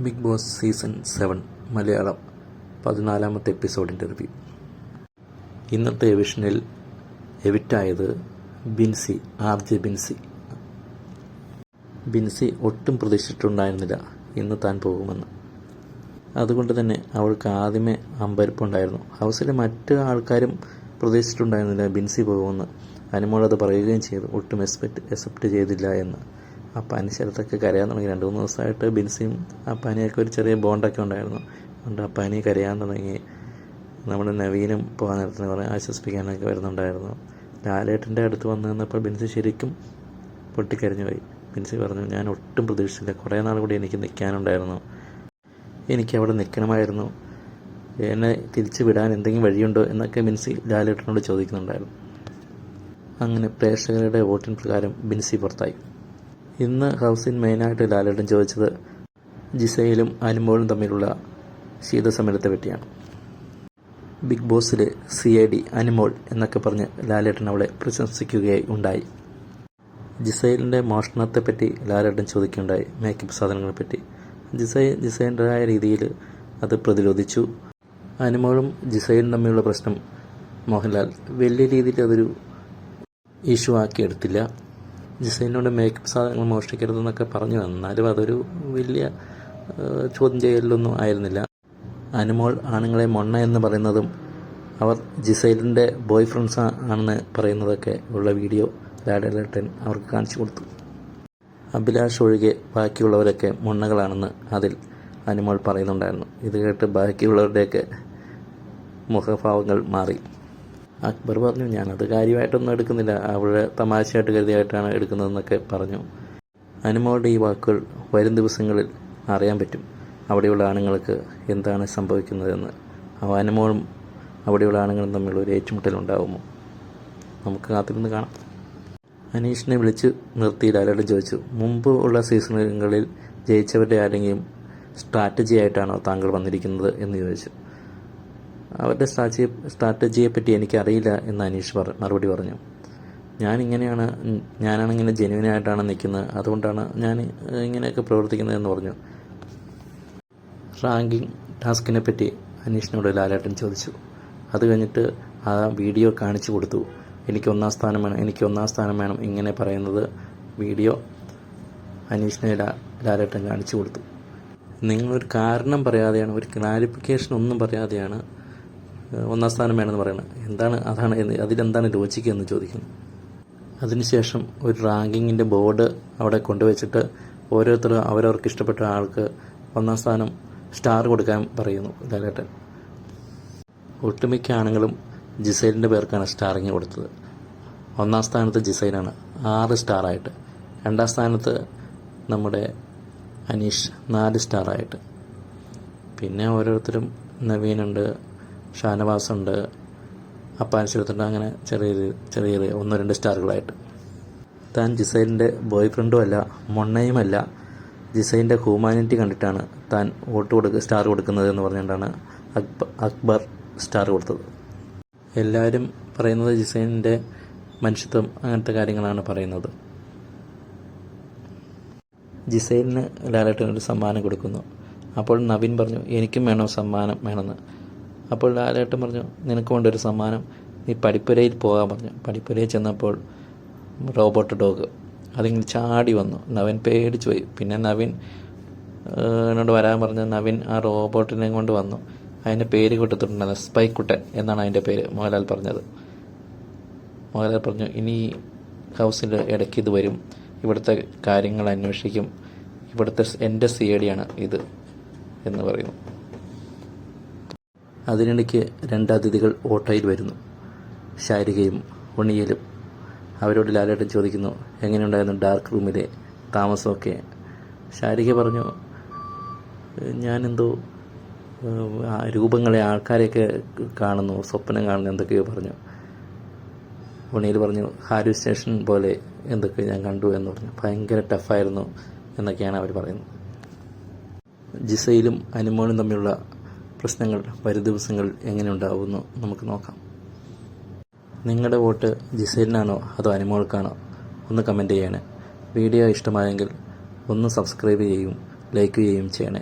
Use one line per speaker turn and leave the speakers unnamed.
Big Boss season 7 Malayalam 14-ാമത്തെ എപ്പിസോഡിൻ്റെ review. ഇന്നത്തെ എവിഷനിൽ എവിക്റ്റായത് ബിൻസി, RJ ബിൻസി ഒട്ടും പ്രതീക്ഷിച്ചിട്ടുണ്ടായിരുന്നില്ല ഇന്ന് താൻ പോകുമെന്ന്. അതുകൊണ്ട് തന്നെ അവൾക്ക് ആദ്യമേ അമ്പരപ്പുണ്ടായിരുന്നു. ഹൗസിലെ മറ്റ് ആൾക്കാരും പ്രതീക്ഷിച്ചിട്ടുണ്ടായിരുന്നില്ല ബിൻസി പോകുമെന്ന്. അനുമോളത് പറയുകയും ചെയ്തു, ഒട്ടും എക്സെപ്റ്റ് ചെയ്തില്ല എന്ന്. അപ്പാനി ശരത്തൊക്കെ കരയാൻ തുടങ്ങി. 2-3 ദിവസമായിട്ട് ബിൻസിയും അപ്പാനിയൊക്കെ ഒരു ചെറിയ ബോണ്ടൊക്കെ ഉണ്ടായിരുന്നു. അതുകൊണ്ട് അപ്പാനി കരയാൻ തുടങ്ങി. നമ്മുടെ നവീനും പോകാൻ നേരത്തിന് കുറേ ആശ്വസിപ്പിക്കാനൊക്കെ വരുന്നുണ്ടായിരുന്നു. ലാലേട്ടൻ്റെ അടുത്ത് വന്നു നിന്നപ്പോൾ ബിൻസി ശരിക്കും പൊട്ടിക്കരഞ്ഞു പോയി. ബിൻസി പറഞ്ഞു, ഞാൻ ഒട്ടും പ്രതീക്ഷിച്ചില്ല, കുറേ നാൾ കൂടി എനിക്ക് നിൽക്കാനുണ്ടായിരുന്നു, എനിക്ക് അവിടെ നിൽക്കണമായിരുന്നു, എന്നെ തിരിച്ചു വിടാൻ എന്തെങ്കിലും വഴിയുണ്ടോ എന്നൊക്കെ ബിൻസി ലാലേട്ടനോട് ചോദിക്കുന്നുണ്ടായിരുന്നു. അങ്ങനെ പ്രേക്ഷകരുടെ വോട്ടിൻ പ്രകാരം ബിൻസി പുറത്തായി. ഇന്ന് ഹൗസിൽ മെയിനായിട്ട് ലാലേട്ടൻ ചോദിച്ചത് ജിസയിലും അനുമോളും തമ്മിലുള്ള ശീതസമരത്തെ പറ്റിയാണ്. ബിഗ് ബോസിലെ CID അനുമോൾ എന്നൊക്കെ പറഞ്ഞ് ലാലേട്ടൻ അവളെ പ്രശംസിക്കുകയായി ഉണ്ടായി. ജിസൈലിൻ്റെ മോഷണത്തെപ്പറ്റി ലാലേട്ടൻ ചോദിക്കുകയുണ്ടായി, മേക്കപ്പ് സാധനങ്ങളെപ്പറ്റി. ജിസൈലിൻ്റെതായ രീതിയിൽ അത് പ്രതിരോധിച്ചു. അനുമോളും ജിസൈലും തമ്മിലുള്ള പ്രശ്നം മോഹൻലാൽ വലിയ രീതിയിൽ അതൊരു ഇഷ്യൂ ആക്കിയെടുത്തില്ല. ജിസൈലിനോട് മേക്കപ്പ് സാധനങ്ങൾ മോഷ്ടിക്കരുതെന്നൊക്കെ പറഞ്ഞു, എന്നാലും അതൊരു വലിയ ചോദ്യം ചെയ്യലൊന്നും ആയിരുന്നില്ല. അനുമോൾ ആണുങ്ങളെ മൊണ്ണ എന്ന് പറയുന്നതും അവർ ജിസൈലിൻ്റെ ബോയ് ഫ്രണ്ട്സ് ആണെന്ന് പറയുന്നതൊക്കെ ഉള്ള വീഡിയോ ലാലേട്ടൻ അവർക്ക് കാണിച്ചു കൊടുത്തു. അഭിലാഷ് ഒഴികെ ബാക്കിയുള്ളവരൊക്കെ മൊണ്ണകളാണെന്ന് അതിൽ അനുമോൾ പറയുന്നുണ്ടായിരുന്നു. ഇത് കേട്ട് ബാക്കിയുള്ളവരുടെയൊക്കെ മുഖഭാവങ്ങൾ മാറി. അക്ബർ പറഞ്ഞു, ഞാനത് കാര്യമായിട്ടൊന്നും എടുക്കുന്നില്ല, അവളെ തമാശയായിട്ട് കരുതിയായിട്ടാണ് എടുക്കുന്നതെന്നൊക്കെ പറഞ്ഞു. അനുമോളുടെ ഈ വാക്കുകൾ വരും ദിവസങ്ങളിൽ അറിയാൻ പറ്റും അവിടെയുള്ള ആണുങ്ങൾക്ക് എന്താണ് സംഭവിക്കുന്നതെന്ന്. അനുമോളും അവിടെയുള്ള ആണുങ്ങളും തമ്മിലുള്ള ഒരു ഏറ്റുമുട്ടലുണ്ടാകുമോ? നമുക്ക് കാത്തിരുന്ന് കാണാം. അനീഷിനെ വിളിച്ച് നിർത്തി ലാലേട്ടൻ ചോദിച്ചു, മുമ്പ് ഉള്ള സീസണുകളിൽ ജയിച്ചവരുടെ ആരെങ്കിലും സ്ട്രാറ്റജി ആയിട്ടാണോ താങ്കൾ വന്നിരിക്കുന്നത് എന്ന് ചോദിച്ചു. അവരുടെ സ്ട്രാറ്റജിയെപ്പറ്റി എനിക്കറിയില്ല എന്ന് അനീഷ് മറുപടി പറഞ്ഞു. ഞാനാണിങ്ങനെ ജെന്യുവനായിട്ടാണ് നിൽക്കുന്നത്, അതുകൊണ്ടാണ് ഞാൻ ഇങ്ങനെയൊക്കെ പ്രവർത്തിക്കുന്നത് എന്ന് പറഞ്ഞു. റാങ്കിങ് ടാസ്കിനെ പറ്റി അനീഷിനോട് ലാലേട്ടൻ ചോദിച്ചു. അത് കഴിഞ്ഞിട്ട് ആ വീഡിയോ കാണിച്ചു കൊടുത്തു. എനിക്ക് 1-ാം സ്ഥാനം വേണം, എനിക്ക് 1-ാം സ്ഥാനം വേണം, ഇങ്ങനെ പറയുന്നത് വീഡിയോ അനീഷിനെ ലാലേട്ടൻ കാണിച്ചു കൊടുത്തു. നിങ്ങളൊരു കാരണം പറയാതെയാണ്, ഒരു ക്ലാരിഫിക്കേഷൻ ഒന്നും പറയാതെയാണ് 1-ാം സ്ഥാനം വേണമെന്ന് പറയുന്നത്. അതിലെന്താണ് ലോജിക്ക് എന്ന് ചോദിക്കുന്നു. അതിനുശേഷം ഒരു റാങ്കിങ്ങിൻ്റെ ബോർഡ് അവിടെ കൊണ്ടുവച്ചിട്ട് ഓരോരുത്തരും അവരവർക്ക് ഇഷ്ടപ്പെട്ട ആൾക്ക് 1-ാം സ്ഥാനം സ്റ്റാർ കൊടുക്കാൻ പറയുന്നു ലാലേട്ടൻ. ഒട്ടുമിക്ക ആണുങ്ങളും ജിസൈലിൻ്റെ പേർക്കാണ് സ്റ്റാറിങ് കൊടുത്തത്. 1-ാം സ്ഥാനത്ത് ജിസൈലാണ് 6 സ്റ്റാറായിട്ട്, 2-ാം സ്ഥാനത്ത് നമ്മുടെ അനീഷ് 4 സ്റ്റാറായിട്ട്, പിന്നെ ഓരോരുത്തരും നവീനുണ്ട്, ഷാനവാസുണ്ട്, അപ്പാൻശരത്തുണ്ട്, അങ്ങനെ ചെറിയ 1-2 സ്റ്റാറുകളായിട്ട്. താൻ ജിസൈലിൻ്റെ ബോയ് ഫ്രണ്ടും അല്ല, മൊണ്ണയുമല്ല, ജിസൈലിൻ്റെ ഹ്യൂമാനിറ്റി കണ്ടിട്ടാണ് താൻ സ്റ്റാർ കൊടുക്കുന്നത് എന്ന് പറഞ്ഞുകൊണ്ടാണ് അക്ബർ സ്റ്റാർ കൊടുത്തത്. എല്ലാവരും പറയുന്നത് ജിസൈലിൻ്റെ മനുഷ്യത്വം അങ്ങനത്തെ കാര്യങ്ങളാണ് പറയുന്നത്. ജിസൈലിന് ലാലേട്ടൻ ഒരു സമ്മാനം കൊടുക്കുന്നു. അപ്പോൾ നവീൻ പറഞ്ഞു, എനിക്കും വേണം സമ്മാനം വേണമെന്ന്. അപ്പോൾ ലാലേട്ടൻ പറഞ്ഞു, നിനക്ക് കൊണ്ടൊരു സമ്മാനം, നീ പഠിപ്പുരയിൽ പോകാൻ പറഞ്ഞു. പഠിപ്പുരയിൽ ചെന്നപ്പോൾ റോബോട്ട് ഡോഗ് അതിങ്ങനെ ചാടി വന്നു. നവീൻ പേടിച്ചു പോയി. പിന്നെ നവീൻ എന്നോട് വരാൻ പറഞ്ഞു. നവീൻ ആ റോബോട്ടിനെ കൊണ്ട് വന്നു. അതിൻ്റെ പേര് കൊടുത്തിട്ടുണ്ടായിരുന്നു, സ്പൈക്കുട്ടൻ എന്നാണ് അതിൻ്റെ പേര്. മോഹൻലാൽ പറഞ്ഞു, ഇനി ഹൗസിൽ ഇടയ്ക്ക് ഇത് വരും, ഇവിടുത്തെ കാര്യങ്ങൾ അന്വേഷിക്കും, എൻ്റെ CID ആണ് ഇത് എന്ന് പറയുന്നു. അതിനിടയ്ക്ക് 2 അതിഥികൾ ഓട്ടോയിൽ വരുന്നു, ശാരികയും ഉണ്ണിയലും. അവരോട് ലാലേട്ടൻ ചോദിക്കുന്നു, എങ്ങനെയുണ്ടായിരുന്നു ഡാർക്ക് റൂമിലെ താമസമൊക്കെ? ശാരിക പറഞ്ഞു, ഞാനെന്തോ രൂപങ്ങളെ, ആൾക്കാരെയൊക്കെ കാണുന്നു, സ്വപ്നം കാണുന്നു, എന്തൊക്കെയോ പറഞ്ഞു. ഉണ്ണിയിൽ പറഞ്ഞു, ഹാലുസിനേഷൻ പോലെ എന്തൊക്കെ ഞാൻ കണ്ടു എന്ന് പറഞ്ഞു. ഭയങ്കര ടഫായിരുന്നു എന്നൊക്കെയാണ് അവർ പറയുന്നത്. ജിസയിലും അനുമോളും തമ്മിലുള്ള പ്രശ്നങ്ങൾ വരും ദിവസങ്ങളിൽ എങ്ങനെ ഉണ്ടാവുമെന്ന് നമുക്ക് നോക്കാം. നിങ്ങളുടെ വോട്ട് ജിസൈലിനാണോ അതോ അനുമോൾക്കാണോ? ഒന്ന് കമൻറ്റ് ചെയ്യണേ. വീഡിയോ ഇഷ്ടമായെങ്കിൽ ഒന്ന് സബ്സ്ക്രൈബ് ചെയ്യും ലൈക്ക് ചെയ്യുകയും ചെയ്യണേ.